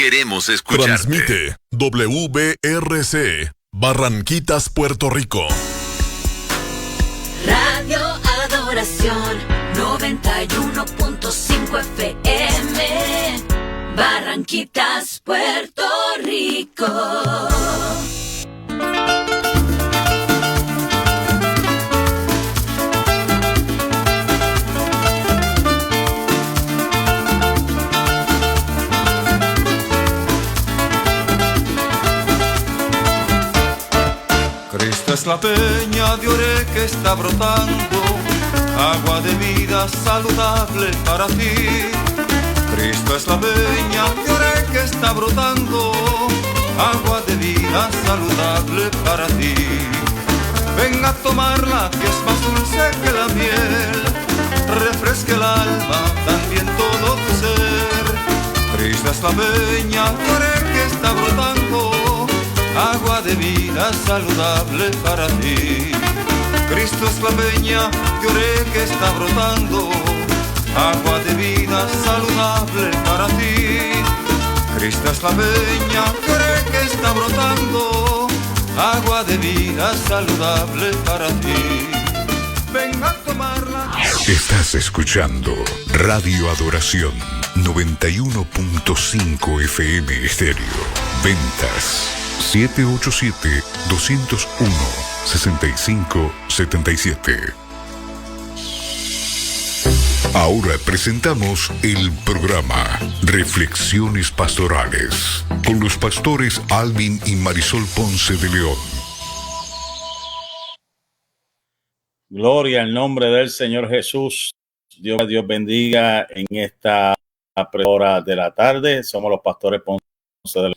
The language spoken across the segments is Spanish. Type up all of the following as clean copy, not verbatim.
Queremos escucharte. Transmite WBRC, Barranquitas, Puerto Rico. Radio Adoración 91.5 FM, Barranquitas, Puerto Rico. Cristo es la peña de Oré que está brotando, agua de vida saludable para ti. Cristo es la peña de Oré que está brotando, agua de vida saludable para ti. Ven a tomarla que es más dulce que la miel, refresca el alma, también todo tu ser. Cristo es la peña de Oré que está brotando, agua de vida saludable para ti. Cristo es la peña de Oré que está brotando, agua de vida saludable para ti. Cristo es la peña de Oré que está brotando, agua de vida saludable para ti. Ven a tomarla. Estás escuchando Radio Adoración 91.5 FM Estéreo. Ventas 787-201-6577. Ahora presentamos el programa Reflexiones Pastorales con los pastores Alvin y Marisol Ponce de León. Gloria al nombre del Señor Jesús. Dios bendiga en esta hora de la tarde. Somos los pastores Ponce de León.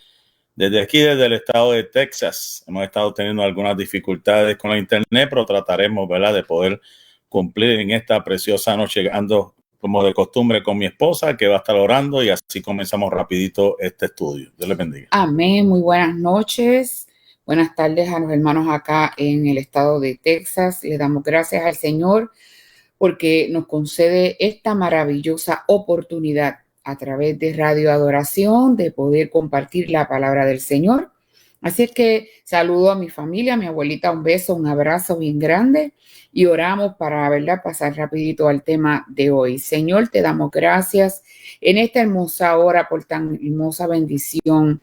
Desde aquí, desde el estado de Texas, hemos estado teniendo algunas dificultades con la internet, pero trataremos, ¿verdad?, de poder cumplir en esta preciosa noche, llegando como de costumbre con mi esposa, que va a estar orando, y así comenzamos rapidito este estudio. Dios les bendiga. Amén. Muy buenas noches. Buenas tardes a los hermanos acá en el estado de Texas. Le damos gracias al Señor porque nos concede esta maravillosa oportunidad a través de Radio Adoración de poder compartir la palabra del Señor. Así es que saludo a mi familia, a mi abuelita, un beso, un abrazo bien grande y oramos para, ¿verdad?, pasar rapidito al tema de hoy. Señor, te damos gracias en esta hermosa hora por tan hermosa bendición,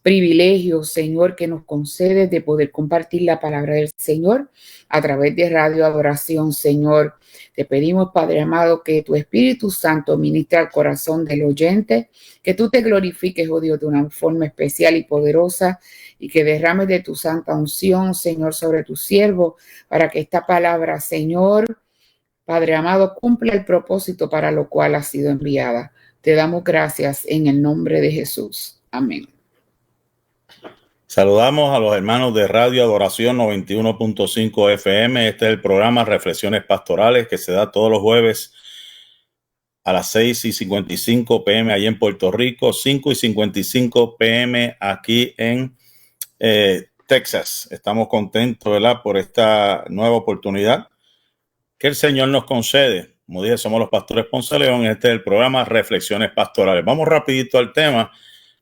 privilegio, Señor, que nos concedes de poder compartir la palabra del Señor a través de Radio Adoración, Señor. Te pedimos, Padre amado, que tu Espíritu Santo ministre al corazón del oyente, que tú te glorifiques, oh Dios, de una forma especial y poderosa, y que derrames de tu santa unción, Señor, sobre tu siervo, para que esta palabra, Señor, Padre amado, cumpla el propósito para lo cual ha sido enviada. Te damos gracias en el nombre de Jesús. Amén. Saludamos a los hermanos de Radio Adoración 91.5 FM. Este es el programa Reflexiones Pastorales que se da todos los jueves a las 6:55 p.m. allí en Puerto Rico, 5:55 p.m. aquí en Texas. Estamos contentos, ¿verdad?, por esta nueva oportunidad que el Señor nos concede. Como dije, somos los pastores Ponce León. Este es el programa Reflexiones Pastorales. Vamos rapidito al tema.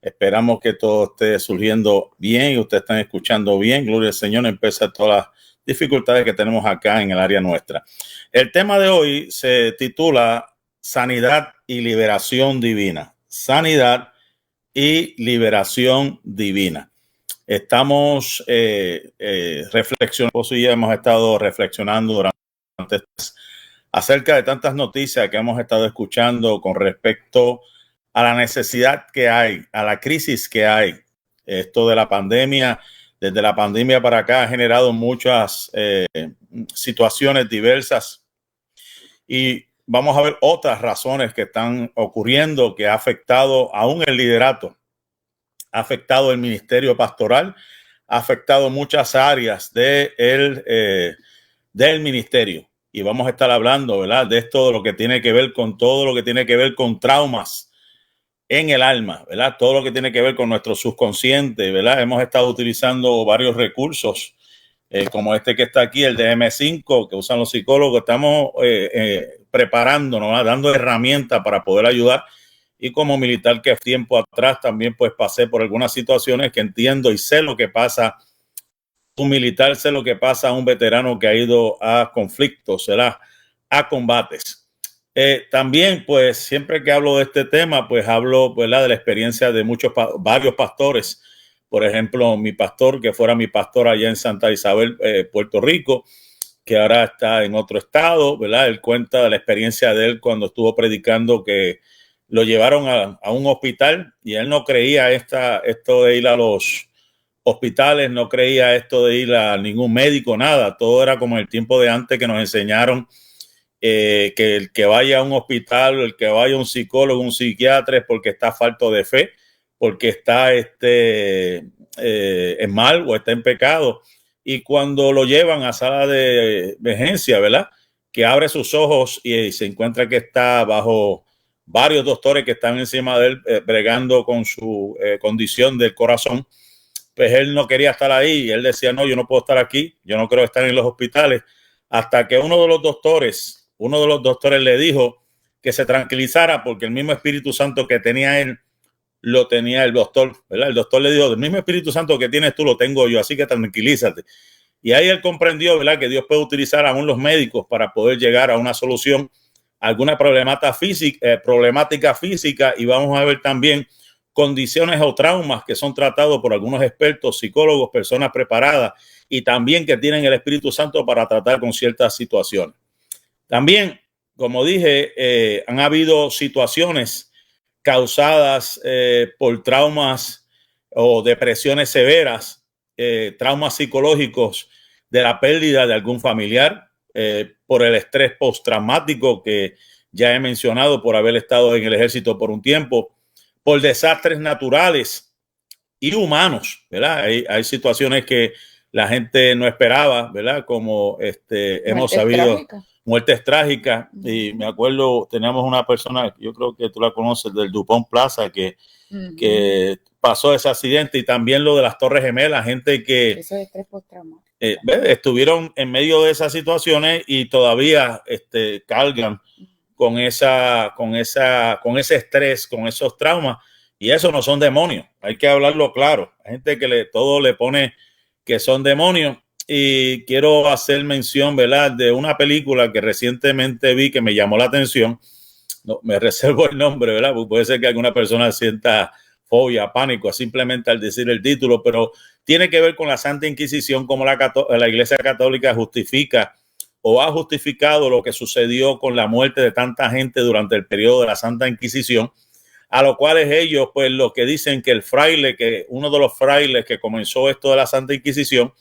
Esperamos que todo esté surgiendo bien y ustedes están escuchando bien. Gloria al Señor. Empieza todas las dificultades que tenemos acá en el área nuestra. El tema de hoy se titula Sanidad y Liberación Divina. Sanidad y Liberación Divina. Estamos reflexionando, y hemos estado reflexionando durante acerca de tantas noticias que hemos estado escuchando con respecto a la necesidad que hay, a la crisis que hay. Esto de la pandemia, desde la pandemia para acá, ha generado muchas situaciones diversas y vamos a ver otras razones que están ocurriendo que ha afectado aún el liderato, ha afectado el ministerio pastoral, ha afectado muchas áreas del ministerio. Y vamos a estar hablando, ¿verdad?, de esto, de lo que tiene que ver con todo lo que tiene que ver con traumas en el alma, ¿verdad? Todo lo que tiene que ver con nuestro subconsciente, ¿verdad? Hemos estado utilizando varios recursos, como este que está aquí, el DSM-5, que usan los psicólogos. Estamos preparándonos, ¿verdad?, dando herramientas para poder ayudar y como militar que tiempo atrás también pues pasé por algunas situaciones que entiendo y sé lo que pasa un militar, sé lo que pasa a un veterano que ha ido a conflictos, ¿verdad? A combates. También pues siempre que hablo de este tema pues hablo, ¿verdad?, de la experiencia de varios pastores. Por ejemplo, mi pastor, que fuera mi pastor allá en Santa Isabel, Puerto Rico, que ahora está en otro estado, ¿verdad? Él cuenta de la experiencia de él cuando estuvo predicando, que lo llevaron a un hospital y él no creía esto de ir a los hospitales, no creía esto de ir a ningún médico, nada. Todo era como el tiempo de antes que nos enseñaron que el que vaya a un hospital, el que vaya a un psicólogo, un psiquiatra es porque está falto de fe, porque está en mal o está en pecado. Y cuando lo llevan a sala de emergencia, ¿verdad?, que abre sus ojos y se encuentra que está bajo varios doctores que están encima de él bregando con su condición del corazón, pues él no quería estar ahí y él decía, no, yo no puedo estar aquí, yo no quiero estar en los hospitales, hasta que uno de los doctores le dijo que se tranquilizara porque el mismo Espíritu Santo que tenía él lo tenía el doctor, ¿verdad? El doctor le dijo, el mismo Espíritu Santo que tienes tú lo tengo yo, así que tranquilízate. Y ahí él comprendió, ¿verdad?, que Dios puede utilizar aún los médicos para poder llegar a una solución, a alguna problemática física, y vamos a ver también condiciones o traumas que son tratados por algunos expertos, psicólogos, personas preparadas y también que tienen el Espíritu Santo para tratar con ciertas situaciones. También, como dije, han habido situaciones causadas por traumas o depresiones severas, traumas psicológicos de la pérdida de algún familiar, por el estrés postraumático que ya he mencionado, por haber estado en el ejército por un tiempo, por desastres naturales y humanos, ¿verdad? Hay situaciones que la gente no esperaba, ¿verdad? Como hemos sabido, muertes trágicas. Y me acuerdo, teníamos una persona, yo creo que tú la conoces, del Dupont Plaza, que pasó ese accidente, y también lo de las Torres Gemelas, gente que eso es estrés postraumático. Estuvieron en medio de esas situaciones y todavía cargan con ese estrés, con esos traumas, y eso no son demonios, hay que hablarlo claro. Hay gente que todo le pone que son demonios, y quiero hacer mención, ¿verdad?, de una película que recientemente vi que me llamó la atención. No, me reservo el nombre, ¿verdad?, porque puede ser que alguna persona sienta fobia, pánico simplemente al decir el título, pero tiene que ver con la Santa Inquisición, como la Iglesia Católica justifica o ha justificado lo que sucedió con la muerte de tanta gente durante el periodo de la Santa Inquisición, a lo cual ellos, pues, lo que dicen que uno de los frailes que comenzó esto de la Santa Inquisición,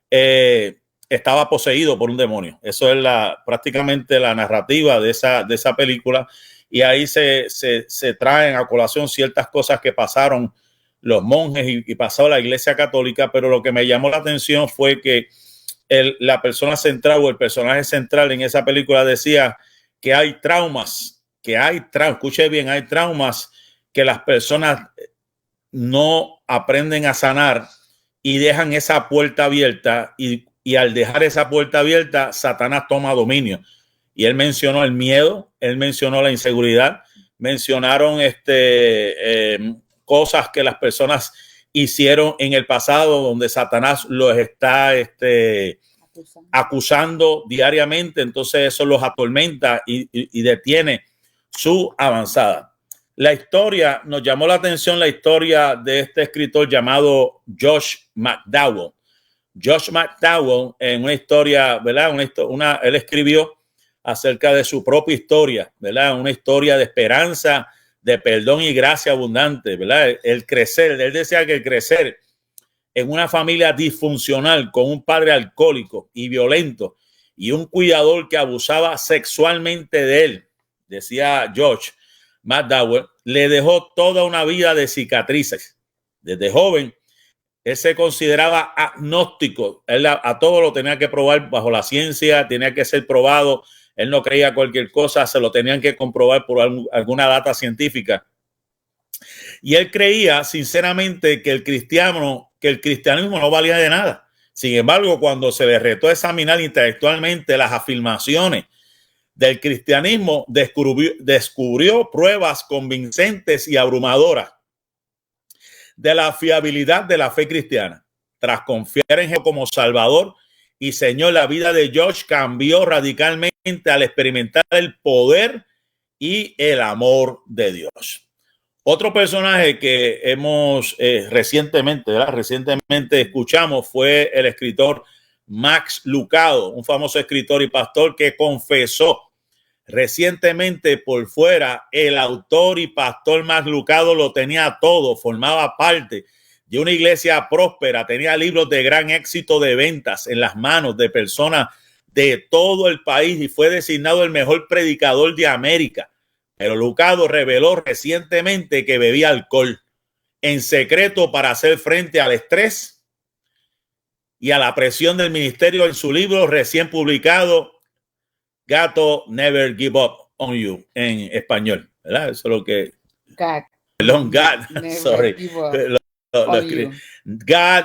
estaba poseído por un demonio. Eso es prácticamente la narrativa de esa película, y ahí se traen a colación ciertas cosas que pasaron los monjes y pasó la Iglesia Católica, pero lo que me llamó la atención fue que la persona central o el personaje central en esa película decía que hay traumas, escuche bien, hay traumas que las personas no aprenden a sanar y dejan esa puerta abierta, y al dejar esa puerta abierta, Satanás toma dominio. Y él mencionó el miedo, él mencionó la inseguridad, mencionaron cosas que las personas hicieron en el pasado, donde Satanás los está acusando diariamente. Entonces eso los atormenta y detiene su avanzada. La historia, nos llamó la atención la historia de este escritor llamado Josh McDowell. Josh McDowell, en una historia, ¿verdad? Él escribió acerca de su propia historia, ¿verdad? Una historia de esperanza, de perdón y gracia abundante, ¿verdad? El crecer, él decía que el crecer en una familia disfuncional con un padre alcohólico y violento y un cuidador que abusaba sexualmente de él, decía Josh McDowell, le dejó toda una vida de cicatrices. Desde joven, él se consideraba agnóstico. Él a todo lo tenía que probar bajo la ciencia, tenía que ser probado. Él no creía cualquier cosa, se lo tenían que comprobar por alguna data científica. Y él creía sinceramente que el cristianismo no valía de nada. Sin embargo, cuando se le retó a examinar intelectualmente las afirmaciones del cristianismo, descubrió pruebas convincentes y abrumadoras de la fiabilidad de la fe cristiana. Tras confiar en Jesús como Salvador y Señor, la vida de Josh cambió radicalmente al experimentar el poder y el amor de Dios. Otro personaje que hemos recientemente escuchamos fue el escritor Max Lucado, un famoso escritor y pastor que confesó recientemente por fuera. El autor y pastor Max Lucado lo tenía todo, formaba parte de una iglesia próspera, tenía libros de gran éxito de ventas en las manos de personas de todo el país y fue designado el mejor predicador de América. Pero Lucado reveló recientemente que bebía alcohol en secreto para hacer frente al estrés y a la presión del ministerio en su libro recién publicado, God Never Give Up on You, en español, ¿verdad? Eso es lo que... God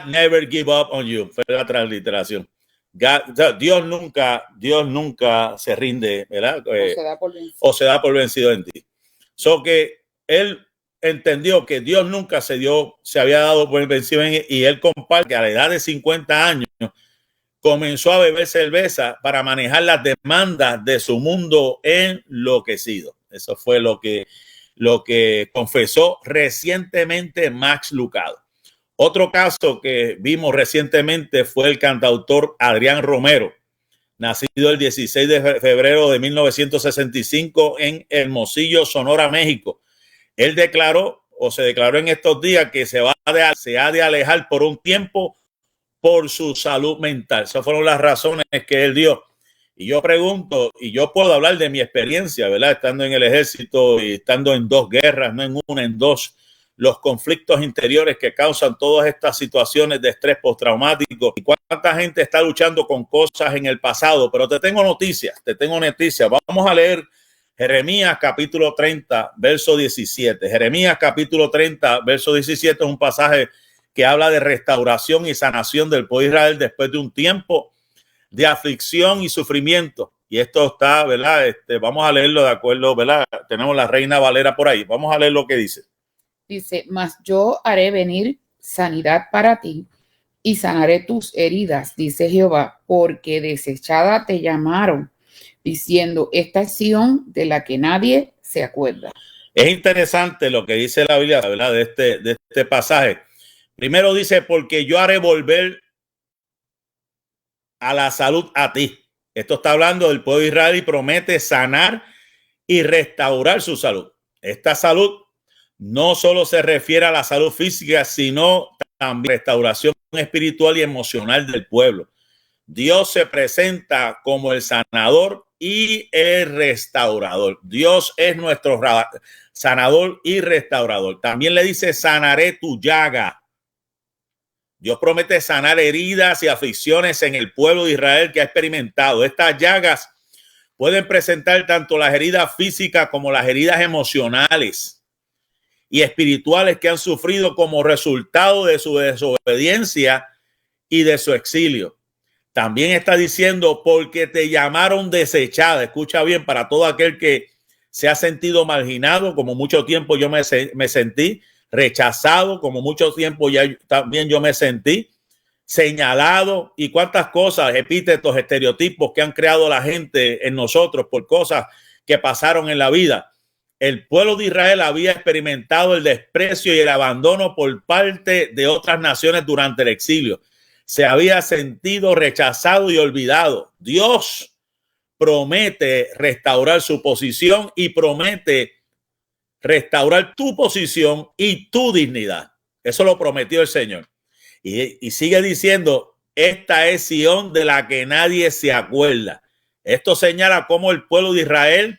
Never Give Up on You, fue la transliteración. Dios nunca se rinde, ¿verdad? O se da por vencido en ti. So que él entendió que Dios nunca se había dado por vencido en él, y él comparte que a la edad de 50 años comenzó a beber cerveza para manejar las demandas de su mundo enloquecido. Eso fue lo que confesó recientemente Max Lucado. Otro caso que vimos recientemente fue el cantautor Adrián Romero, nacido el 16 de febrero de 1965 en Hermosillo, Sonora, México. Él se declaró en estos días que se ha de alejar por un tiempo por su salud mental. Esas fueron las razones que él dio. Y yo pregunto, y yo puedo hablar de mi experiencia, ¿verdad? Estando en el ejército y estando en 2 guerras, no en una, en 2, los conflictos interiores que causan todas estas situaciones de estrés postraumático y cuánta gente está luchando con cosas en el pasado. Pero te tengo noticias. Vamos a leer Jeremías capítulo 30, verso 17. Jeremías capítulo 30, verso 17 es un pasaje que habla de restauración y sanación del pueblo de Israel después de un tiempo de aflicción y sufrimiento. Y esto está, ¿verdad? Vamos a leerlo de acuerdo, ¿verdad? Tenemos la Reina Valera por ahí. Vamos a leer lo que dice. Dice, mas yo haré venir sanidad para ti y sanaré tus heridas, dice Jehová, porque desechada te llamaron, diciendo, esta es Sión de la que nadie se acuerda. Es interesante lo que dice la Biblia, ¿verdad? De este pasaje. Primero dice, porque yo haré volver a la salud a ti. Esto está hablando del pueblo de Israel y promete sanar y restaurar su salud. Esta salud no solo se refiere a la salud física, sino también a la restauración espiritual y emocional del pueblo. Dios se presenta como el sanador y el restaurador. Dios es nuestro sanador y restaurador. También le dice, sanaré tu llaga. Dios promete sanar heridas y aflicciones en el pueblo de Israel que ha experimentado. Estas llagas pueden presentar tanto las heridas físicas como las heridas emocionales y espirituales que han sufrido como resultado de su desobediencia y de su exilio. También está diciendo, porque te llamaron desechada. Escucha bien, para todo aquel que se ha sentido marginado, como mucho tiempo yo me sentí, rechazado, como mucho tiempo ya también yo me sentí, señalado, y cuántas cosas, epítetos, estereotipos que han creado la gente en nosotros por cosas que pasaron en la vida. El pueblo de Israel había experimentado el desprecio y el abandono por parte de otras naciones durante el exilio. Se había sentido rechazado y olvidado. Dios promete restaurar su posición y promete restaurar tu posición y tu dignidad. Eso lo prometió el Señor. Y sigue diciendo, esta es Sión de la que nadie se acuerda. Esto señala cómo el pueblo de Israel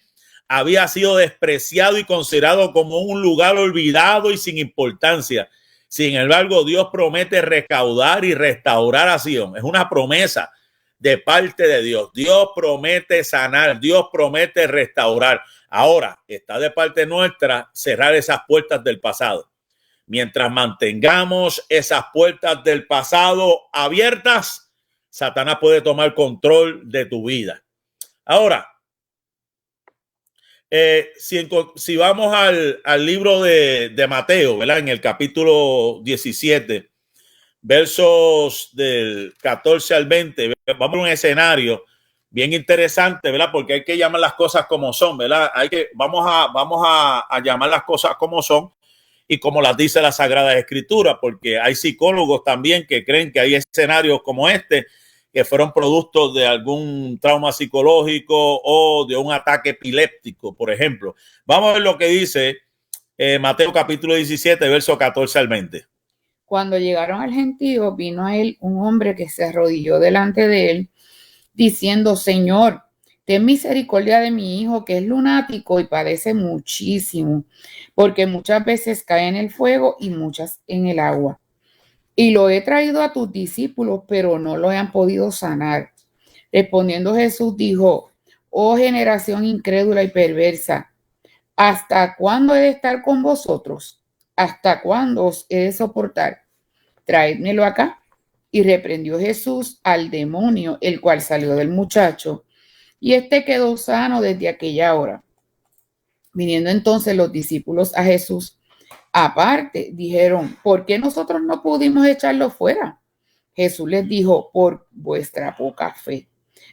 había sido despreciado y considerado como un lugar olvidado y sin importancia. Sin embargo, Dios promete recaudar y restaurar a Sión. Es una promesa de parte de Dios. Dios promete sanar, Dios promete restaurar. Ahora está de parte nuestra cerrar esas puertas del pasado. Mientras mantengamos esas puertas del pasado abiertas, Satanás puede tomar control de tu vida. Ahora, Si vamos al libro de Mateo, ¿verdad? En el capítulo 17, versos del 14 al 20, vamos a un escenario bien interesante, ¿verdad? Porque hay que llamar las cosas como son, ¿verdad? Vamos a llamar las cosas como son y como las dice la Sagrada Escritura, porque hay psicólogos también que creen que hay escenarios como este que fueron productos de algún trauma psicológico o de un ataque epiléptico, por ejemplo. Vamos a ver lo que dice Mateo capítulo 17, verso 14 al 20. Cuando llegaron al gentío, vino a él un hombre que se arrodilló delante de él, diciendo: Señor, ten misericordia de mi hijo, que es lunático y padece muchísimo, porque muchas veces cae en el fuego y muchas en el agua. Y lo he traído a tus discípulos, pero no lo han podido sanar. Respondiendo Jesús dijo: Oh generación incrédula y perversa, ¿hasta cuándo he de estar con vosotros? ¿Hasta cuándo os he de soportar? Traédmelo acá. Y reprendió Jesús al demonio, el cual salió del muchacho, y éste quedó sano desde aquella hora. Viniendo entonces los discípulos a Jesús aparte, dijeron: ¿por qué nosotros no pudimos echarlo fuera? Jesús les dijo: por vuestra poca fe.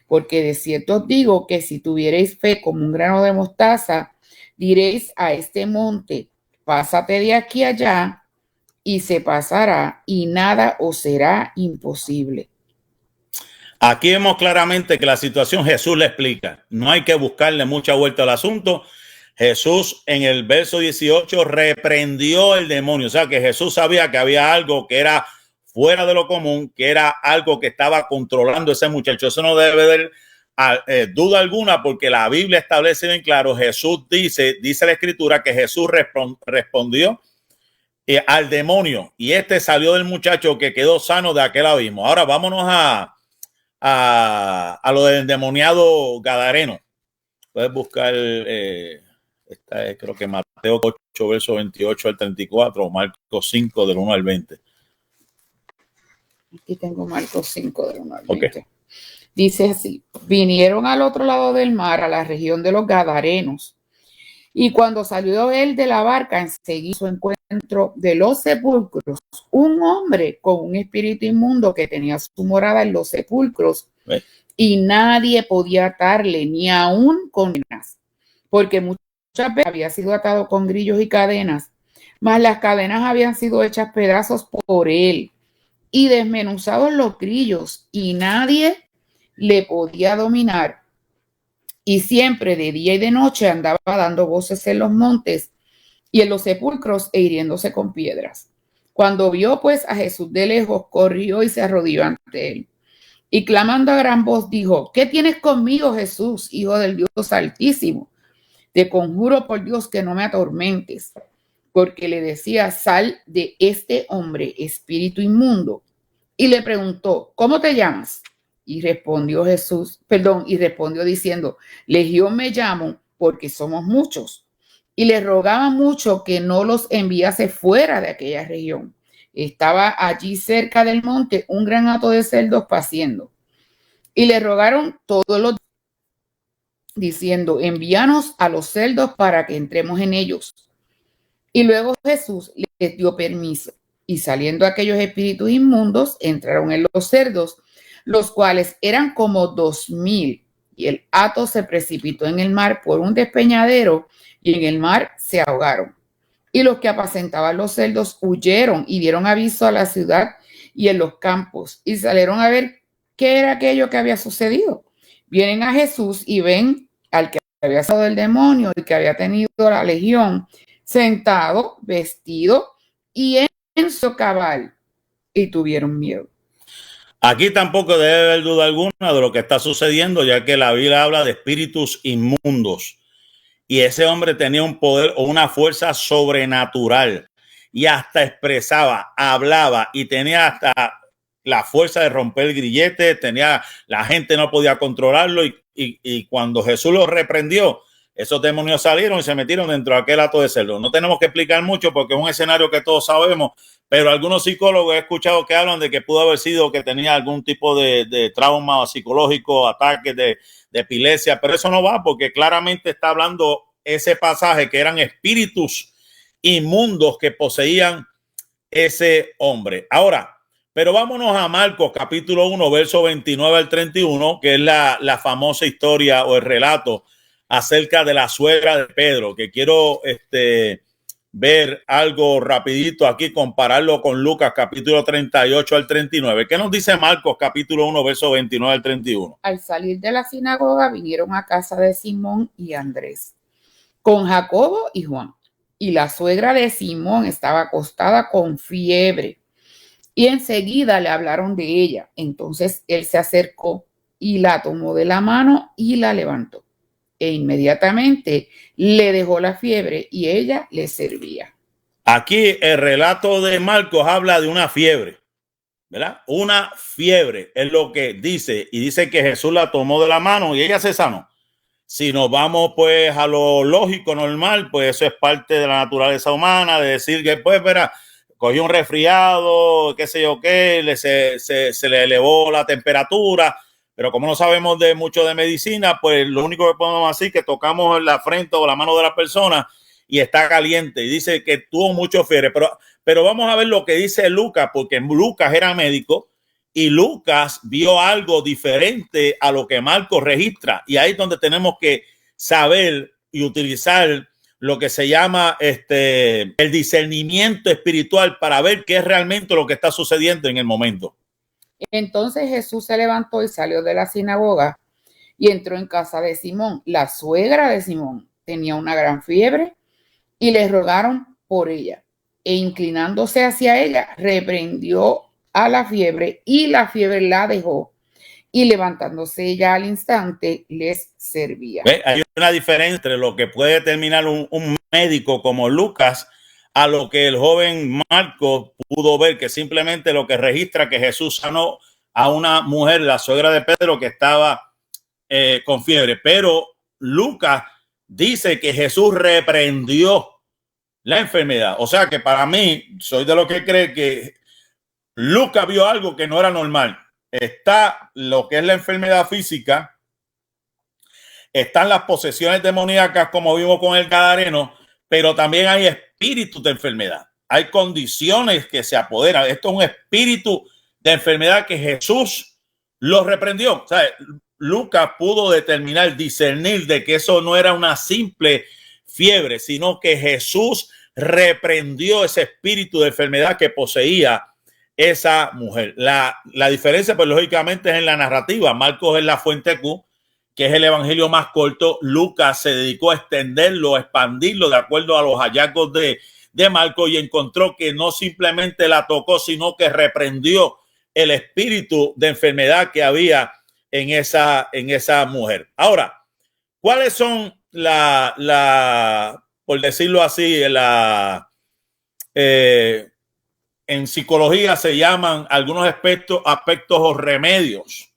Porque de cierto os digo que si tuvierais fe como un grano de mostaza, diréis a este monte: pásate de aquí allá, y se pasará, y nada os será imposible. Aquí vemos claramente que la situación Jesús le explica. No hay que buscarle mucha vuelta al asunto. Jesús en el verso 18 reprendió el demonio. O sea que Jesús sabía que había algo que era fuera de lo común, que era algo que estaba controlando ese muchacho. Eso no debe haber duda alguna, porque la Biblia establece bien claro. Jesús dice la Escritura que Jesús respondió al demonio, y este salió del muchacho, que quedó sano de aquel abismo. Ahora vámonos a lo del endemoniado gadareno. Puedes buscar, esta es, creo que Mateo 8, verso 28 al 34, o Marcos 5, del 1 al 20. Aquí tengo Marcos 5, del 1 al 20. Okay. Dice así: vinieron al otro lado del mar, a la región de los Gadarenos. Y cuando salió él de la barca, enseguida su encuentro de los sepulcros un hombre con un espíritu inmundo que tenía su morada en los sepulcros, y nadie podía atarle, ni aún con cadenas, porque muchas veces había sido atado con grillos y cadenas, mas las cadenas habían sido hechas pedazos por él y desmenuzados los grillos, y nadie le podía dominar. Y siempre de día y de noche andaba dando voces en los montes y en los sepulcros e hiriéndose con piedras. Cuando vio pues a Jesús de lejos, corrió y se arrodilló ante él. Y clamando a gran voz dijo: ¿qué tienes conmigo, Jesús, Hijo del Dios Altísimo? Te conjuro por Dios que no me atormentes. Porque le decía: sal de este hombre, espíritu inmundo. Y le preguntó: ¿cómo te llamas? Y respondió diciendo: Legión me llamo, porque somos muchos. Y le rogaba mucho que no los enviase fuera de aquella región. Estaba allí cerca del monte un gran hato de cerdos paciendo. Y le rogaron todos los días, diciendo: envíanos a los cerdos para que entremos en ellos. Y luego Jesús les dio permiso. Y saliendo aquellos espíritus inmundos, entraron en los cerdos, los cuales eran como 2,000, y el hato se precipitó en el mar por un despeñadero, y en el mar se ahogaron. Y los que apacentaban los cerdos huyeron y dieron aviso a la ciudad y en los campos, y salieron a ver qué era aquello que había sucedido. Vienen a Jesús y ven al que había salido del demonio, el que había tenido la legión, sentado, vestido y en su cabal, y tuvieron miedo. Aquí tampoco debe haber duda alguna de lo que está sucediendo, ya que la Biblia habla de espíritus inmundos. Y ese hombre tenía un poder o una fuerza sobrenatural, y hasta expresaba, hablaba, y tenía hasta la fuerza de romper el grillete. La gente no podía controlarlo, y cuando Jesús los reprendió, esos demonios salieron y se metieron dentro de aquel hato de cerdo. No tenemos que explicar mucho porque es un escenario que todos sabemos, pero algunos psicólogos he escuchado que hablan de que pudo haber sido que tenía algún tipo de trauma psicológico, ataques de epilepsia, pero eso no va, porque claramente está hablando ese pasaje, que eran espíritus inmundos que poseían ese hombre. Ahora, pero vámonos a Marcos capítulo 1, verso 29 al 31, que es la famosa historia o el relato acerca de la suegra de Pedro, que quiero ver algo rapidito aquí, compararlo con Lucas capítulo 38 al 39. ¿Qué nos dice Marcos capítulo 1, verso 29 al 31? Al salir de la sinagoga vinieron a casa de Simón y Andrés, con Jacobo y Juan. Y la suegra de Simón estaba acostada con fiebre. Y enseguida le hablaron de ella. Entonces él se acercó y la tomó de la mano y la levantó. E inmediatamente le dejó la fiebre y ella le servía. Aquí el relato de Marcos habla de una fiebre, ¿verdad? Una fiebre es lo que dice. Y dice que Jesús la tomó de la mano y ella se sanó. Si nos vamos pues a lo lógico, normal, pues eso es parte de la naturaleza humana, de decir que pues, verá, cogió un resfriado, qué sé yo qué, se le elevó la temperatura, pero como no sabemos de mucho de medicina, pues lo único que podemos decir es que tocamos la frente o la mano de la persona y está caliente, y dice que tuvo mucho fiebre, pero vamos a ver lo que dice Lucas, porque Lucas era médico, y Lucas vio algo diferente a lo que Marcos registra. Y ahí es donde tenemos que saber y utilizar lo que se llama el discernimiento espiritual para ver qué es realmente lo que está sucediendo en el momento. Entonces Jesús se levantó y salió de la sinagoga y entró en casa de Simón. La suegra de Simón tenía una gran fiebre y le rogaron por ella. E inclinándose hacia ella, reprendió a la fiebre y la fiebre la dejó, y levantándose ella al instante les servía. Hay una diferencia entre lo que puede determinar un médico como Lucas a lo que el joven Marcos pudo ver, que simplemente lo que registra que Jesús sanó a una mujer, la suegra de Pedro, que estaba con fiebre, pero Lucas dice que Jesús reprendió la enfermedad. O sea que para mí, soy de los que cree que Lucas vio algo que no era normal. Está lo que es la enfermedad física, están las posesiones demoníacas como vimos con el gadareno, pero también hay espíritus de enfermedad. Hay condiciones que se apoderan. Esto es un espíritu de enfermedad que Jesús lo reprendió. O sea, Lucas pudo determinar, discernir de que eso no era una simple fiebre, sino que Jesús reprendió ese espíritu de enfermedad que poseía esa mujer. La diferencia, pues lógicamente, es en la narrativa. Marcos es la fuente Q, que es el evangelio más corto. Lucas se dedicó a extenderlo, a expandirlo de acuerdo a los hallazgos de Marcos, y encontró que no simplemente la tocó, sino que reprendió el espíritu de enfermedad que había en esa mujer. Ahora, ¿cuáles son por decirlo así, en psicología se llaman algunos aspectos o remedios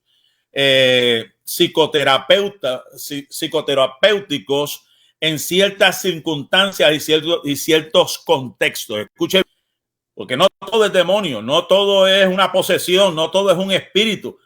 psicoterapéuticos en ciertas circunstancias y ciertos contextos? Escuchen, porque no todo es demonio, no todo es una posesión, no todo es un espíritu.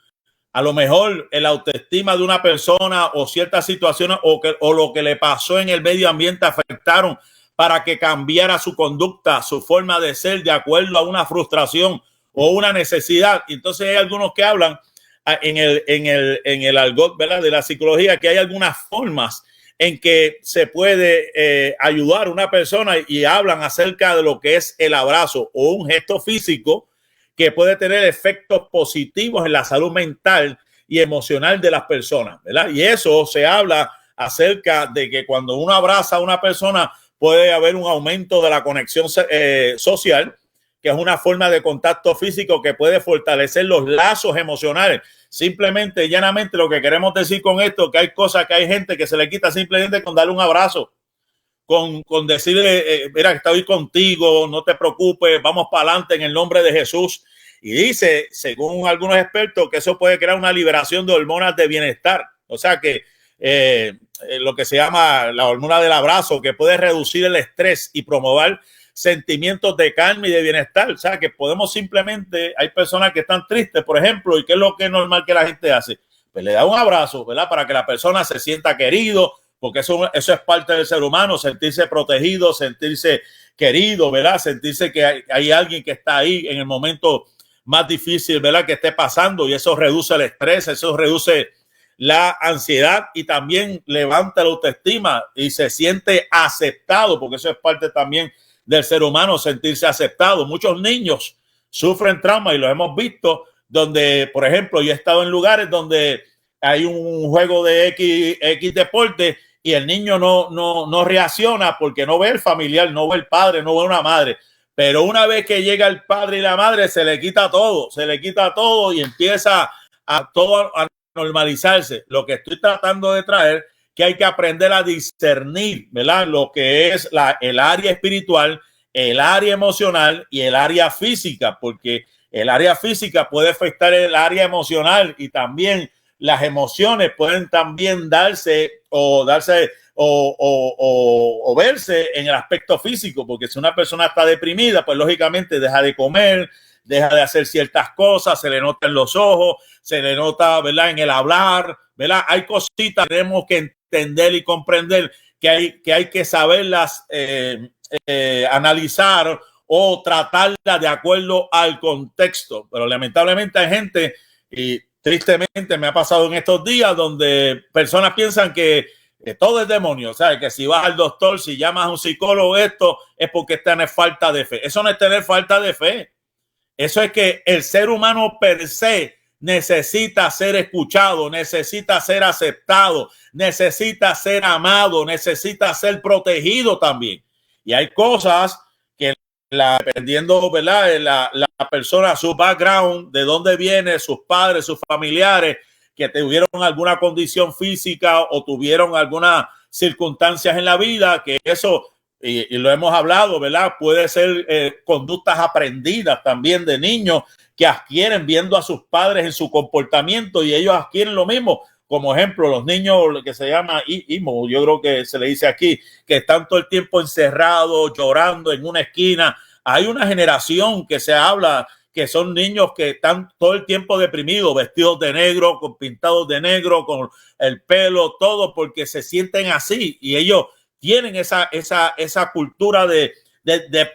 A lo mejor el autoestima de una persona o ciertas situaciones o lo que le pasó en el medio ambiente afectaron para que cambiara su conducta, su forma de ser de acuerdo a una frustración o una necesidad. Entonces hay algunos que hablan en el argot, ¿verdad?, de la psicología, que hay algunas formas en que se puede ayudar a una persona, y hablan acerca de lo que es el abrazo o un gesto físico que puede tener efectos positivos en la salud mental y emocional de las personas, ¿verdad? Y eso se habla acerca de que cuando uno abraza a una persona puede haber un aumento de la conexión social, que es una forma de contacto físico que puede fortalecer los lazos emocionales. Simplemente y llanamente lo que queremos decir con esto, que hay cosas que hay gente que se le quita simplemente con darle un abrazo, con decirle, mira, estoy contigo, no te preocupes, vamos para adelante en el nombre de Jesús. Y dice, según algunos expertos, que eso puede crear una liberación de hormonas de bienestar. O sea que lo que se llama la hormona del abrazo, que puede reducir el estrés y promover sentimientos de calma y de bienestar. O sea que podemos simplemente, hay personas que están tristes, por ejemplo, y ¿qué es lo que es normal que la gente hace? Pues le da un abrazo, ¿verdad?, para que la persona se sienta querido, porque eso es parte del ser humano, sentirse protegido, sentirse querido, ¿verdad? Sentirse que hay alguien que está ahí en el momento más difícil, ¿verdad? Que esté pasando, y eso reduce el estrés, eso reduce la ansiedad y también levanta la autoestima y se siente aceptado, porque eso es parte también del ser humano, sentirse aceptado. Muchos niños sufren trauma y lo hemos visto, donde, por ejemplo, yo he estado en lugares donde hay un juego de X deporte y el niño no reacciona porque no ve el familiar, no ve el padre, no ve una madre. Pero una vez que llega el padre y la madre, se le quita todo y empieza a normalizarse. Lo que estoy tratando de traer, que hay que aprender a discernir, ¿verdad? Lo que es el área espiritual, el área emocional y el área física, porque el área física puede afectar el área emocional y también las emociones pueden también darse o verse en el aspecto físico, porque si una persona está deprimida, pues lógicamente deja de comer, deja de hacer ciertas cosas, se le nota en los ojos, se le nota, ¿verdad?, en el hablar, ¿verdad? Hay cositas que tenemos que entender y comprender que hay que saberlas analizar o tratarlas de acuerdo al contexto. Pero lamentablemente hay gente, y tristemente me ha pasado en estos días, donde personas piensan que todo es demonio, ¿sabes? Que si vas al doctor, si llamas a un psicólogo, esto es porque tienes falta de fe. Eso no es tener falta de fe. Eso es que el ser humano per se necesita ser escuchado, necesita ser aceptado, necesita ser amado, necesita ser protegido también. Y hay cosas que dependiendo, ¿verdad?, la persona, su background, de dónde viene, sus padres, sus familiares, que tuvieron alguna condición física o tuvieron algunas circunstancias en la vida, que eso, y lo hemos hablado, ¿verdad?, puede ser conductas aprendidas también de niños que adquieren viendo a sus padres en su comportamiento, y ellos adquieren lo mismo. Como ejemplo, los niños que se llama IMO, yo creo que se le dice aquí, que están todo el tiempo encerrados, llorando en una esquina. Hay una generación que se habla que son niños que están todo el tiempo deprimidos, vestidos de negro, con pintados de negro, con el pelo, todo, porque se sienten así, y ellos tienen esa cultura de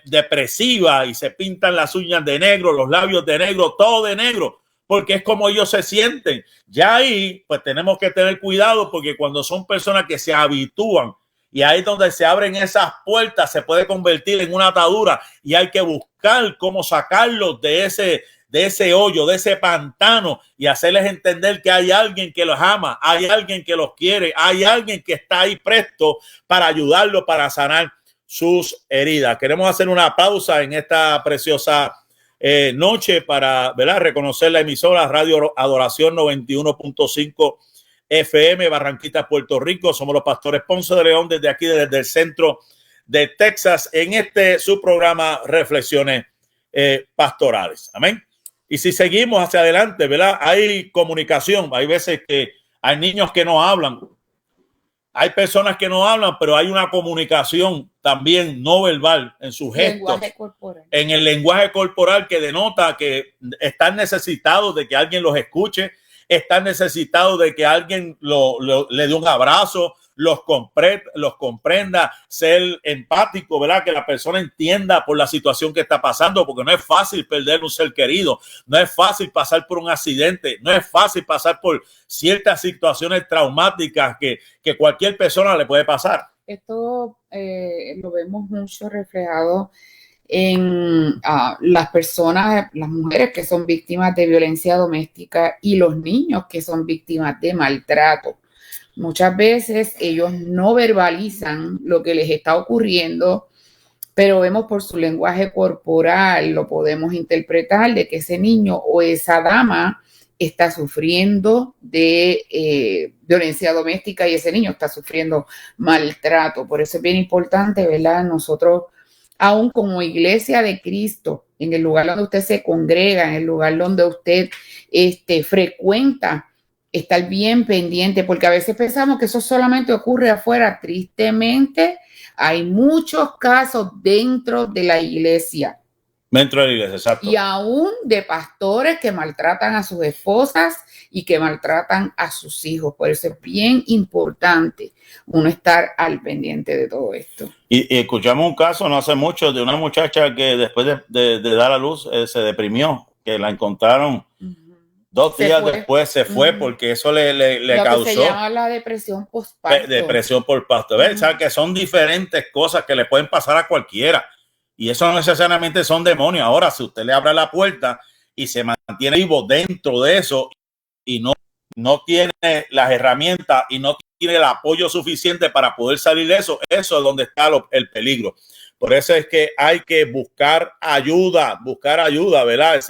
depresiva, y se pintan las uñas de negro, los labios de negro, todo de negro, porque es como ellos se sienten. Ya ahí, pues tenemos que tener cuidado, porque cuando son personas que se habitúan, y ahí es donde se abren esas puertas, se puede convertir en una atadura, y hay que buscar cómo sacarlos de ese hoyo, de ese pantano, y hacerles entender que hay alguien que los ama, hay alguien que los quiere, hay alguien que está ahí presto para ayudarlos, para sanar sus heridas. Queremos hacer una pausa en esta preciosa noche para, ¿verdad?, reconocer la emisora Radio Adoración 91.5 FM, Barranquitas, Puerto Rico. Somos los pastores Ponce de León desde aquí, desde el centro de Texas, en su programa Reflexiones Pastorales. Amén. Y si seguimos hacia adelante, ¿verdad?, hay comunicación. Hay veces que hay niños que no hablan. Hay personas que no hablan, pero hay una comunicación también no verbal en sus gestos, en el lenguaje corporal, que denota que están necesitados de que alguien los escuche, están necesitados de que alguien le dé un abrazo, los comprenda, ser empático, ¿verdad? Que la persona entienda por la situación que está pasando, porque no es fácil perder un ser querido, no es fácil pasar por un accidente, no es fácil pasar por ciertas situaciones traumáticas que cualquier persona le puede pasar. Esto lo vemos mucho reflejado en las personas, las mujeres que son víctimas de violencia doméstica y los niños que son víctimas de maltrato. Muchas veces ellos no verbalizan lo que les está ocurriendo, pero vemos por su lenguaje corporal, lo podemos interpretar de que ese niño o esa dama está sufriendo de violencia doméstica y ese niño está sufriendo maltrato. Por eso es bien importante, ¿verdad?, nosotros, aún como Iglesia de Cristo, en el lugar donde usted se congrega, en el lugar donde usted frecuenta, estar bien pendiente, porque a veces pensamos que eso solamente ocurre afuera. Tristemente, hay muchos casos dentro de la iglesia Dentro de la iglesia, exacto. Y aún de pastores que maltratan a sus esposas y que maltratan a sus hijos. Por eso es bien importante uno estar al pendiente de todo esto. Y escuchamos un caso no hace mucho de una muchacha que después de dar a luz se deprimió, que la encontraron 2 días después, se fue porque eso le Lo causó que se llama la depresión postparto. Depresión por parto. ¿Ves? O sea, que son diferentes cosas que le pueden pasar a cualquiera. Y eso no necesariamente son demonios. Ahora, si usted le abre la puerta y se mantiene vivo dentro de eso y no tiene las herramientas y no tiene el apoyo suficiente para poder salir de eso, eso es donde está el peligro. Por eso es que hay que buscar ayuda, ¿verdad?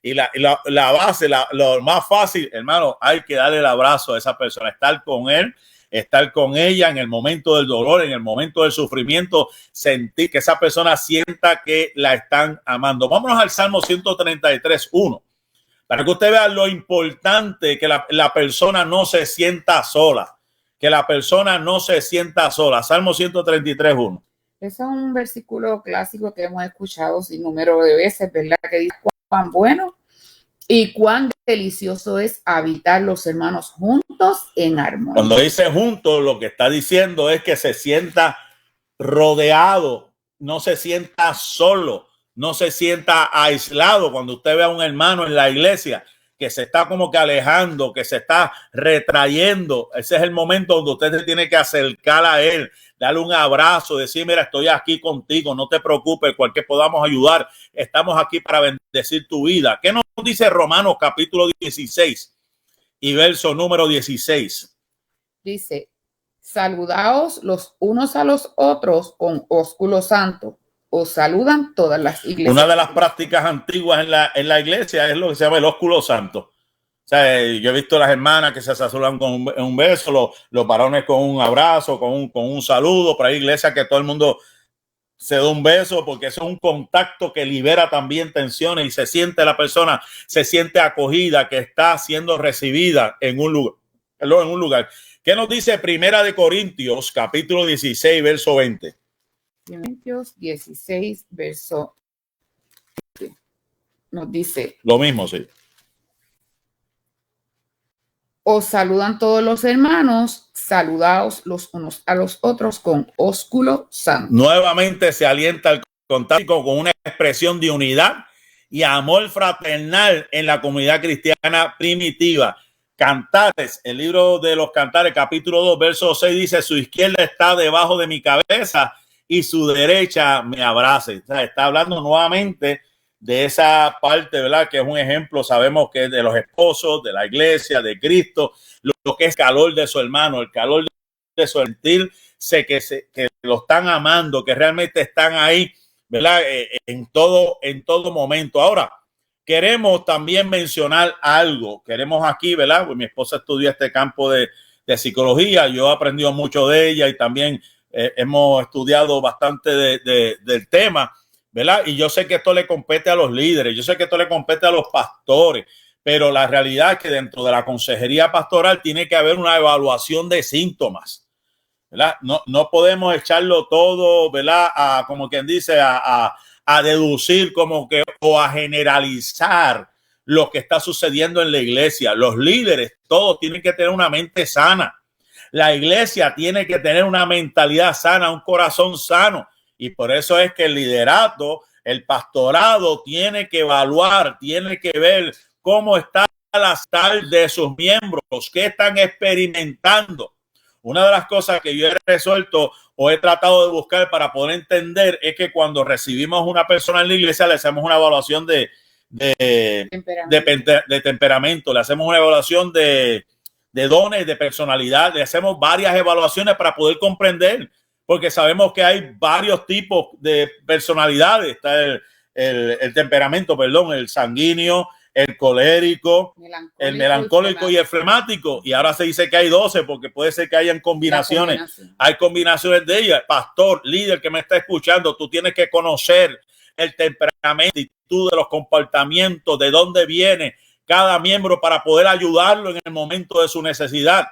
Y la base, lo más fácil, hermano, hay que darle el abrazo a esa persona, estar con él, estar con ella en el momento del dolor, en el momento del sufrimiento, sentir que esa persona sienta que la están amando. Vámonos al Salmo 133:1, para que usted vea lo importante que la persona no se sienta sola, que la persona no se sienta sola. Salmo 133:1. Ese es un versículo clásico que hemos escuchado sin número de veces, ¿verdad? Que dice cuán bueno y cuán delicioso es habitar los hermanos juntos en armonía. Cuando dice juntos, lo que está diciendo es que se sienta rodeado, no se sienta solo, no se sienta aislado. Cuando usted ve a un hermano en la iglesia que se está como que alejando, que se está retrayendo, ese es el momento donde usted se tiene que acercar a él, darle un abrazo, decir, mira, estoy aquí contigo, no te preocupes, cualquier podamos ayudar, estamos aquí para bendecir tu vida. ¿Qué nos dice Romanos capítulo 16 y verso número 16? Dice, saludaos los unos a los otros con ósculo santo. Os saludan todas las iglesias. Una de las prácticas antiguas en la iglesia es lo que se llama el ósculo santo. O sea, yo he visto las hermanas que se saludan con un beso, los varones con un abrazo, con un saludo. Pero hay iglesias que todo el mundo se da un beso porque eso es un contacto que libera también tensiones y se siente la persona, se siente acogida, que está siendo recibida en un lugar. ¿Qué nos dice Primera de Corintios, capítulo 16, verso 20? Corintios 16, verso 20. Nos dice lo mismo, sí. Os saludan todos los hermanos, saludaos los unos a los otros con ósculo santo. Nuevamente se alienta el contacto con una expresión de unidad y amor fraternal en la comunidad cristiana primitiva. Cantares, el libro de los Cantares, capítulo 2, verso 6, dice: su izquierda está debajo de mi cabeza y su derecha me abrace. O sea, está hablando nuevamente de esa parte, ¿verdad? Que es un ejemplo, sabemos que es de los esposos, de la iglesia, de Cristo, lo que es calor de su hermano, el calor de su sentirse que lo están amando, que realmente están ahí, ¿verdad? En todo momento. Ahora, queremos también mencionar algo, queremos aquí, ¿verdad? Pues mi esposa estudió este campo de psicología, yo he aprendido mucho de ella y también hemos estudiado bastante del tema, ¿verdad? Y yo sé que esto le compete a los líderes, yo sé que esto le compete a los pastores, pero la realidad es que dentro de la consejería pastoral tiene que haber una evaluación de síntomas, ¿verdad? No podemos echarlo todo, ¿verdad? Como quien dice, a deducir como que o a generalizar lo que está sucediendo en la iglesia. Los líderes todos tienen que tener una mente sana. La iglesia tiene que tener una mentalidad sana, un corazón sano. Y por eso es que el liderato, el pastorado tiene que evaluar, tiene que ver cómo está la salud de sus miembros, qué están experimentando. Una de las cosas que yo he resuelto o he tratado de buscar para poder entender es que cuando recibimos una persona en la iglesia le hacemos una evaluación de temperamento, le hacemos una evaluación de dones, de personalidad, le hacemos varias evaluaciones para poder comprender, porque sabemos que hay varios tipos de personalidades. Está el temperamento, perdón, el sanguíneo, el colérico, el melancólico y el flemático. Y ahora se dice que hay 12 porque puede ser que hayan combinaciones. Hay combinaciones de ellas. Pastor, líder que me está escuchando, tú tienes que conocer el temperamento y tú de los comportamientos, de dónde viene cada miembro para poder ayudarlo en el momento de su necesidad.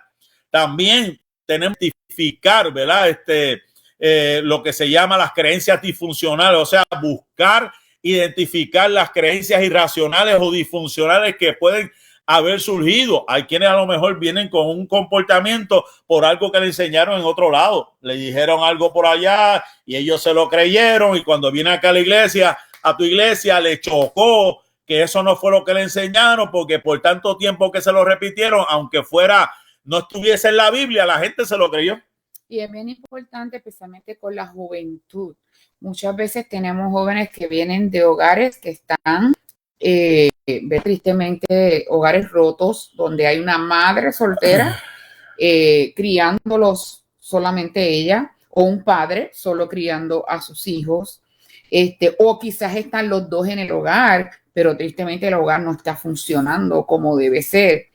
También tenemos que identificar, ¿verdad? Lo que se llama las creencias disfuncionales, o sea, buscar identificar las creencias irracionales o disfuncionales que pueden haber surgido. Hay quienes a lo mejor vienen con un comportamiento por algo que le enseñaron en otro lado. Le dijeron algo por allá y ellos se lo creyeron, y cuando viene acá a la iglesia, a tu iglesia, le chocó que eso no fue lo que le enseñaron, porque por tanto tiempo que se lo repitieron, aunque fuera, no estuviese en la Biblia, la gente se lo creyó. Y es bien importante, especialmente con la juventud. Muchas veces tenemos jóvenes que vienen de hogares que están tristemente hogares rotos, donde hay una madre soltera criándolos solamente ella, o un padre solo criando a sus hijos, o quizás están los dos en el hogar, pero tristemente el hogar no está funcionando como debe ser.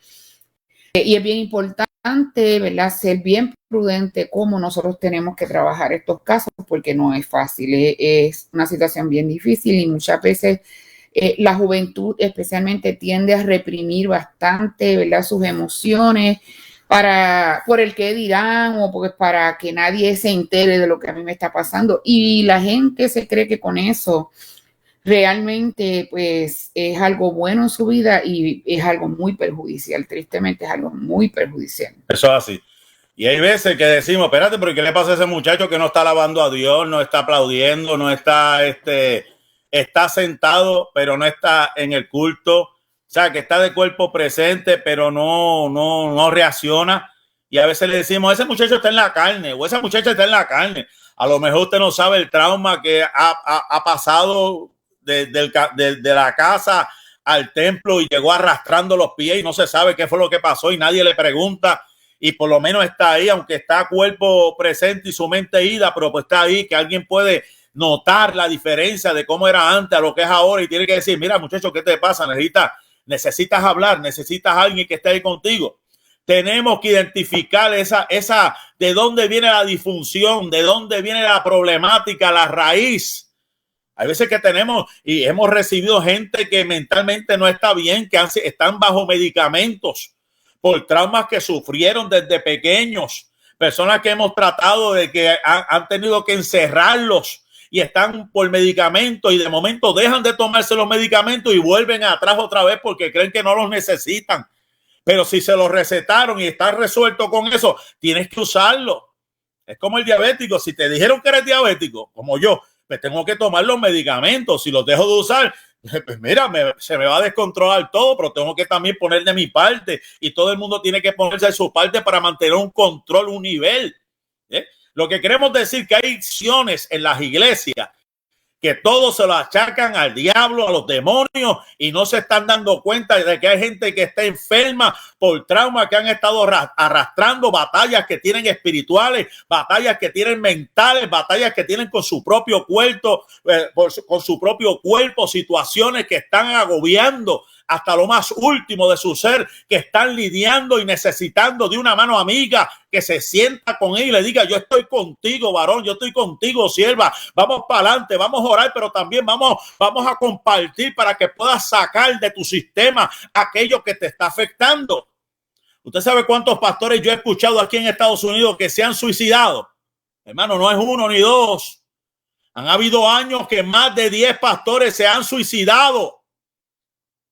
Y es bien importante, ¿verdad?, ser bien prudente cómo nosotros tenemos que trabajar estos casos, porque no es fácil, es una situación bien difícil, y muchas veces la juventud especialmente tiende a reprimir bastante, ¿verdad?, sus emociones por el que dirán, o porque para que nadie se entere de lo que a mí me está pasando. Y la gente se cree que con eso realmente pues es algo bueno en su vida, y es algo muy perjudicial. Tristemente es algo muy perjudicial. Eso es así. Y hay veces que decimos, espérate, pero ¿qué le pasa a ese muchacho que no está alabando a Dios, no está aplaudiendo, no está está sentado, pero no está en el culto? O sea, que está de cuerpo presente, pero no reacciona. Y a veces le decimos, ese muchacho está en la carne, o esa muchacha está en la carne. A lo mejor usted no sabe el trauma que ha pasado de la casa al templo, y llegó arrastrando los pies, y no se sabe qué fue lo que pasó, y nadie le pregunta, y por lo menos está ahí, aunque está a cuerpo presente y su mente ida, pero pues está ahí, que alguien puede notar la diferencia de cómo era antes a lo que es ahora, y tiene que decir, mira muchacho, ¿qué te pasa? Necesitas hablar, necesitas a alguien que esté ahí contigo. Tenemos que identificar esa de dónde viene la disfunción, de dónde viene la problemática, la raíz. Hay veces que tenemos y hemos recibido gente que mentalmente no está bien, que están bajo medicamentos por traumas que sufrieron desde pequeños. Personas que hemos tratado de que han tenido que encerrarlos y están por medicamentos, y de momento dejan de tomarse los medicamentos y vuelven atrás otra vez porque creen que no los necesitan. Pero si se los recetaron y estás resuelto con eso, tienes que usarlo. Es como el diabético. Si te dijeron que eres diabético, como yo, pues tengo que tomar los medicamentos. Si los dejo de usar, pues mira, se me va a descontrolar todo, pero tengo que también poner de mi parte, y todo el mundo tiene que ponerse de su parte para mantener un control, un nivel. Lo que queremos decir que hay acciones en las iglesias que todos se lo achacan al diablo, a los demonios, y no se están dando cuenta de que hay gente que está enferma por traumas que han estado arrastrando, batallas que tienen espirituales, batallas que tienen mentales, batallas que tienen con su propio cuerpo, situaciones que están agobiando hasta lo más último de su ser, que están lidiando y necesitando de una mano amiga que se sienta con él y le diga, yo estoy contigo, varón, yo estoy contigo, sierva, vamos para adelante, vamos a orar, pero también vamos a compartir para que puedas sacar de tu sistema aquello que te está afectando. ¿Usted sabe cuántos pastores yo he escuchado aquí en Estados Unidos que se han suicidado? Hermano, no es uno ni dos. Han habido años que más de 10 pastores se han suicidado.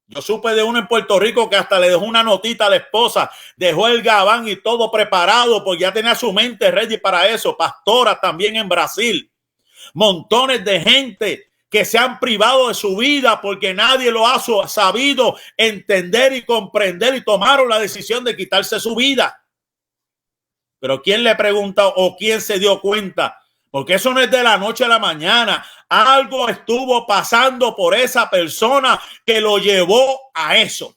Yo supe de uno en Puerto Rico que hasta le dejó una notita a la esposa, dejó el gabán y todo preparado, porque ya tenía su mente ready para eso. Pastora también en Brasil. Montones de gente que se han privado de su vida porque nadie lo ha sabido entender y comprender, y tomaron la decisión de quitarse su vida. Pero ¿quién le pregunta o quién se dio cuenta? Porque eso no es de la noche a la mañana. Algo estuvo pasando por esa persona que lo llevó a eso.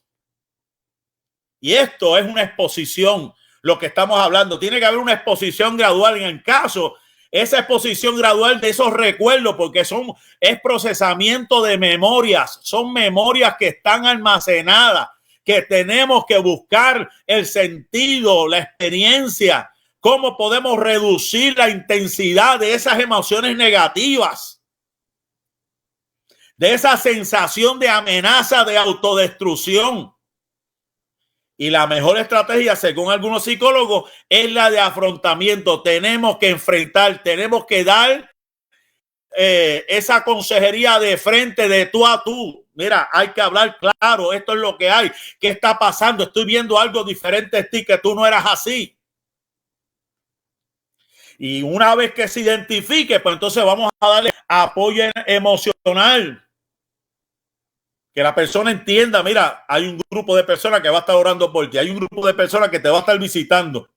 Y esto es una exposición, lo que estamos hablando. Tiene que haber una exposición gradual. En el caso, esa exposición gradual de esos recuerdos, porque es procesamiento de memorias. Son memorias que están almacenadas, que tenemos que buscar el sentido, la experiencia. ¿Cómo podemos reducir la intensidad de esas emociones negativas? De esa sensación de amenaza, de autodestrucción. Y la mejor estrategia, según algunos psicólogos, es la de afrontamiento. Tenemos que enfrentar, tenemos que dar esa consejería de frente, de tú a tú. Mira, hay que hablar claro, esto es lo que hay. ¿Qué está pasando? Estoy viendo algo diferente en ti, que tú no eras así. Y una vez que se identifique, pues entonces vamos a darle apoyo emocional. Que la persona entienda, mira, hay un grupo de personas que va a estar orando por ti. Hay un grupo de personas que te va a estar visitando.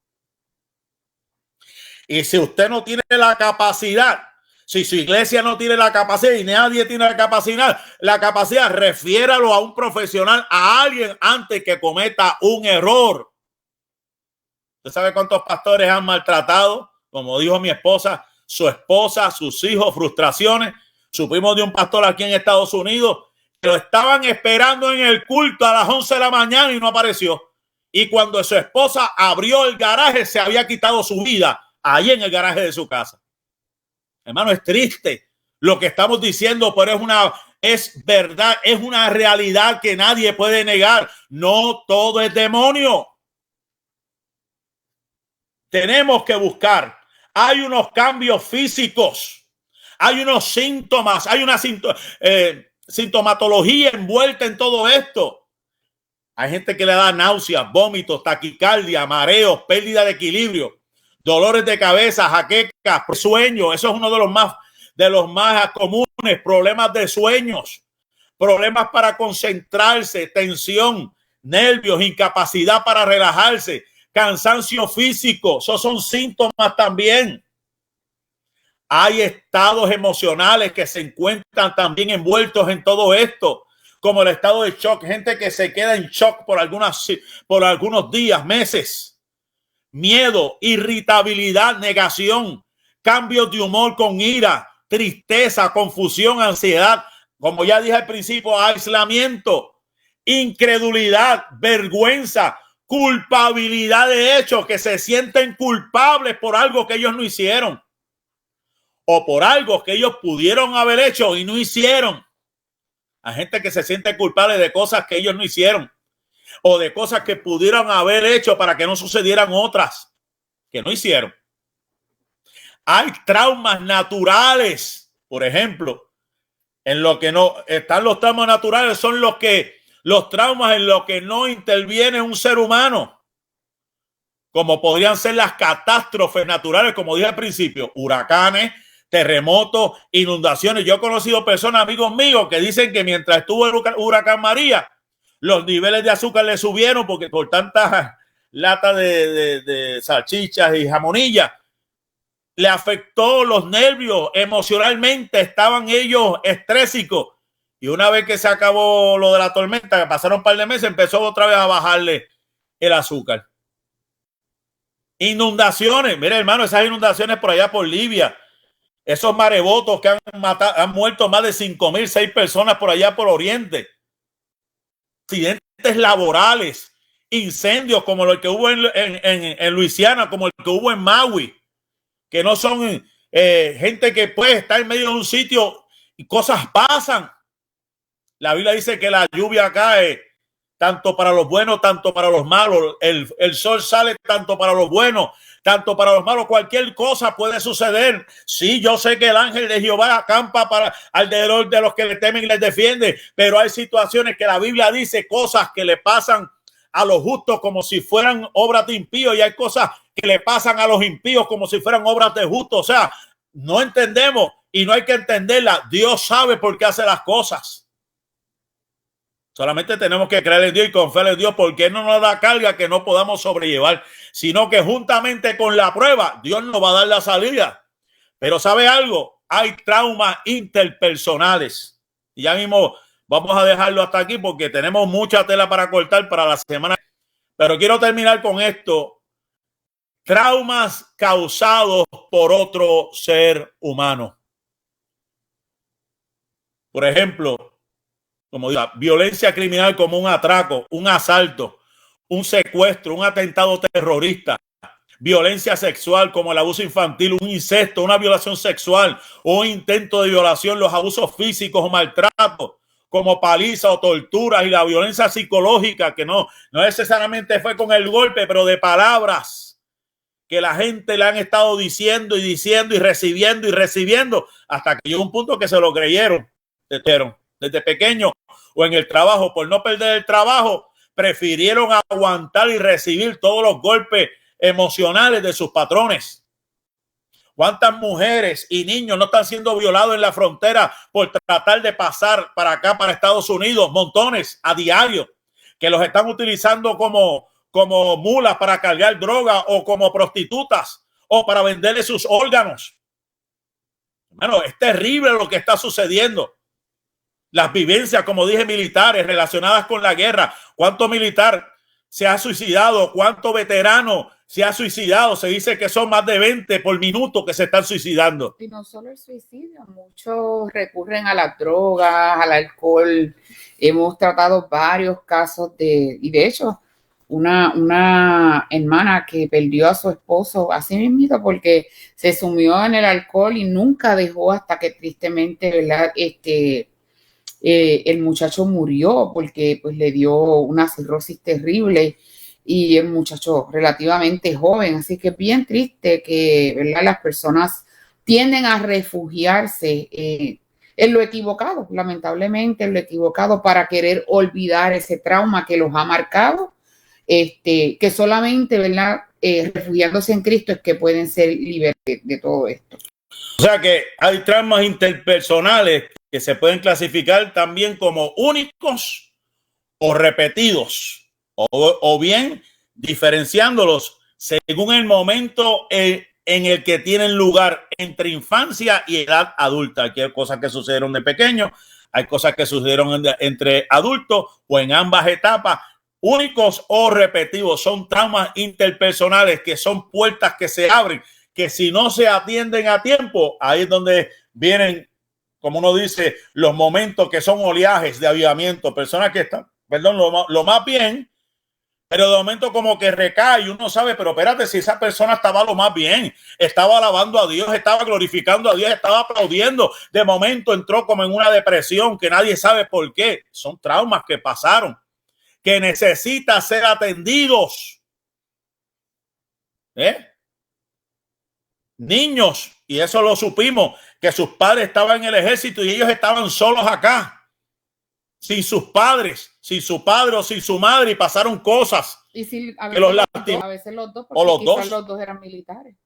Y si usted no tiene la capacidad, si su iglesia no tiene la capacidad y nadie tiene la capacidad, refiéralo a un profesional, a alguien antes que cometa un error. ¿Usted sabe cuántos pastores han maltratado? Como dijo mi esposa, su esposa, sus hijos, frustraciones. Supimos de un pastor aquí en Estados Unidos que lo estaban esperando en el culto a las 11 de la mañana y no apareció. Y cuando su esposa abrió el garaje, se había quitado su vida ahí en el garaje de su casa. Hermano, es triste lo que estamos diciendo, pero es verdad, es una realidad que nadie puede negar. No todo es demonio. Tenemos que buscar. Hay unos cambios físicos, hay unos síntomas, hay una sintomatología envuelta en todo esto. Hay gente que le da náuseas, vómitos, taquicardia, mareos, pérdida de equilibrio, dolores de cabeza, jaquecas, sueño. Eso es uno de los más comunes. Problemas de sueños, problemas para concentrarse, tensión, nervios, incapacidad para relajarse, cansancio físico. Esos son síntomas también. Hay estados emocionales que se encuentran también envueltos en todo esto, como el estado de shock, gente que se queda en shock por algunos días, meses. Miedo, irritabilidad, negación, cambios de humor con ira, tristeza, confusión, ansiedad, como ya dije al principio, aislamiento, incredulidad, vergüenza, culpabilidad de hecho, que se sienten culpables por algo que ellos no hicieron o por algo que ellos pudieron haber hecho y no hicieron. Hay gente que se siente culpable de cosas que ellos no hicieron o de cosas que pudieron haber hecho para que no sucedieran otras que no hicieron. Hay traumas naturales, por ejemplo, en lo que no están los traumas naturales, son los traumas en los que no interviene un ser humano, como podrían ser las catástrofes naturales, como dije al principio, huracanes, terremotos, inundaciones. Yo he conocido personas, amigos míos, que dicen que mientras estuvo el huracán María, los niveles de azúcar le subieron porque por tantas latas de salchichas y jamonillas le afectó los nervios, emocionalmente estaban ellos estrésicos. Y una vez que se acabó lo de la tormenta, que pasaron un par de meses, empezó otra vez a bajarle el azúcar. Inundaciones, mire hermano, esas inundaciones por allá por Libia, esos maremotos que han muerto más de 5,006 personas por allá por Oriente. Accidentes laborales, incendios como el que hubo en Luisiana, como el que hubo en Maui, que no son gente que puede estar en medio de un sitio y cosas pasan. La Biblia dice que la lluvia cae tanto para los buenos, tanto para los malos. El sol sale tanto para los buenos, tanto para los malos. Cualquier cosa puede suceder. Sí, yo sé que el ángel de Jehová acampa alrededor de los que le temen y les defiende, pero hay situaciones que la Biblia dice, cosas que le pasan a los justos como si fueran obras de impíos, y hay cosas que le pasan a los impíos como si fueran obras de justos. O sea, no entendemos y no hay que entenderla. Dios sabe por qué hace las cosas. Solamente tenemos que creer en Dios y confiar en Dios, porque Él no nos da carga que no podamos sobrellevar, sino que juntamente con la prueba, Dios nos va a dar la salida. Pero ¿sabe algo? Hay traumas interpersonales. Y ya mismo vamos a dejarlo hasta aquí porque tenemos mucha tela para cortar para la semana. Pero quiero terminar con esto. Traumas causados por otro ser humano. Por ejemplo, como digo, violencia criminal como un atraco, un asalto, un secuestro, un atentado terrorista, violencia sexual como el abuso infantil, un incesto, una violación sexual o un intento de violación, los abusos físicos o maltratos como paliza o torturas, y la violencia psicológica, que no necesariamente fue con el golpe, pero de palabras que la gente le han estado diciendo y diciendo y recibiendo hasta que llegó un punto que se lo creyeron desde pequeño o en el trabajo. Por no perder el trabajo, prefirieron aguantar y recibir todos los golpes emocionales de sus patrones. ¿Cuántas mujeres y niños no están siendo violados en la frontera por tratar de pasar para acá, para Estados Unidos? Montones a diario, que los están utilizando como mulas para cargar droga o como prostitutas o para venderle sus órganos. Bueno, es terrible lo que está sucediendo. Las vivencias, como dije, militares relacionadas con la guerra. ¿Cuánto militar se ha suicidado? ¿Cuánto veterano se ha suicidado? Se dice que son más de 20 por minuto que se están suicidando. Y no solo el suicidio, muchos recurren a las drogas, al alcohol. Hemos tratado varios casos y de hecho, una hermana que perdió a su esposo así mismo porque se sumió en el alcohol y nunca dejó hasta que tristemente, ¿verdad? El muchacho murió porque pues le dio una cirrosis terrible y el muchacho relativamente joven, así que es bien triste que, ¿verdad?, las personas tienden a refugiarse en lo equivocado, lamentablemente en lo equivocado, para querer olvidar ese trauma que los ha marcado, que solamente, ¿verdad?, refugiándose en Cristo es que pueden ser libres de todo esto. O sea que hay traumas interpersonales que se pueden clasificar también como únicos o repetidos, o bien diferenciándolos según el momento en el que tienen lugar entre infancia y edad adulta. Aquí hay cosas que sucedieron de pequeño, hay cosas que sucedieron entre adultos o en ambas etapas. Únicos o repetidos son traumas interpersonales que son puertas que se abren, que si no se atienden a tiempo, ahí es donde vienen, como uno dice, los momentos que son oleajes de avivamiento, personas que están, lo más bien, pero de momento como que recae y uno sabe, pero espérate, si esa persona estaba lo más bien, estaba alabando a Dios, estaba glorificando a Dios, estaba aplaudiendo, de momento entró como en una depresión que nadie sabe por qué. Son traumas que pasaron, que necesitan ser atendidos. Niños, y eso lo supimos, que sus padres estaban en el ejército y ellos estaban solos acá, sin sus padres, sin su padre o sin su madre, y pasaron cosas. Y si, a veces los dos, porque los dos eran militares.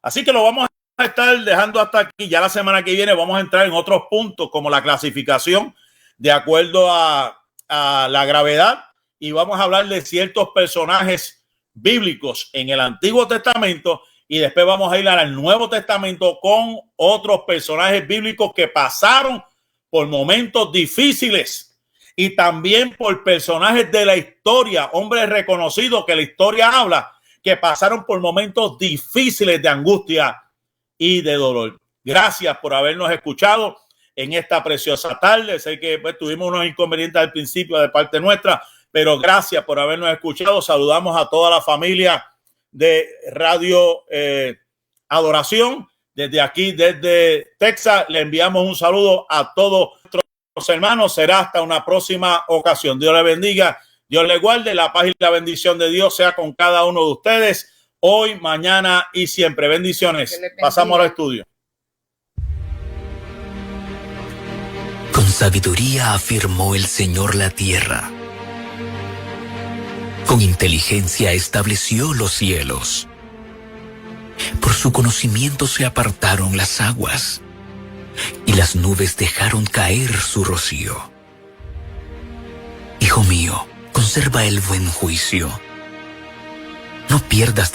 Así que lo vamos a estar dejando hasta aquí. Ya la semana que viene vamos a entrar en otros puntos como la clasificación de acuerdo a la gravedad, y vamos a hablar de ciertos personajes bíblicos en el Antiguo Testamento, y después vamos a ir al Nuevo Testamento con otros personajes bíblicos que pasaron por momentos difíciles y también por personajes de la historia, hombres reconocidos que la historia habla, que pasaron por momentos difíciles de angustia y de dolor. Gracias por habernos escuchado en esta preciosa tarde. Sé que tuvimos unos inconvenientes al principio de parte nuestra, pero gracias por habernos escuchado. Saludamos a toda la familia de Radio Adoración. Desde aquí, desde Texas, le enviamos un saludo a todos nuestros hermanos. Será hasta una próxima ocasión. Dios le bendiga, Dios le guarde. La paz y la bendición de Dios sea con cada uno de ustedes, hoy, mañana y siempre. Bendiciones. Pasamos al estudio. Con sabiduría afirmó el Señor la tierra. Con inteligencia estableció los cielos. Por su conocimiento se apartaron las aguas, y las nubes dejaron caer su rocío. Hijo mío, conserva el buen juicio. No pierdas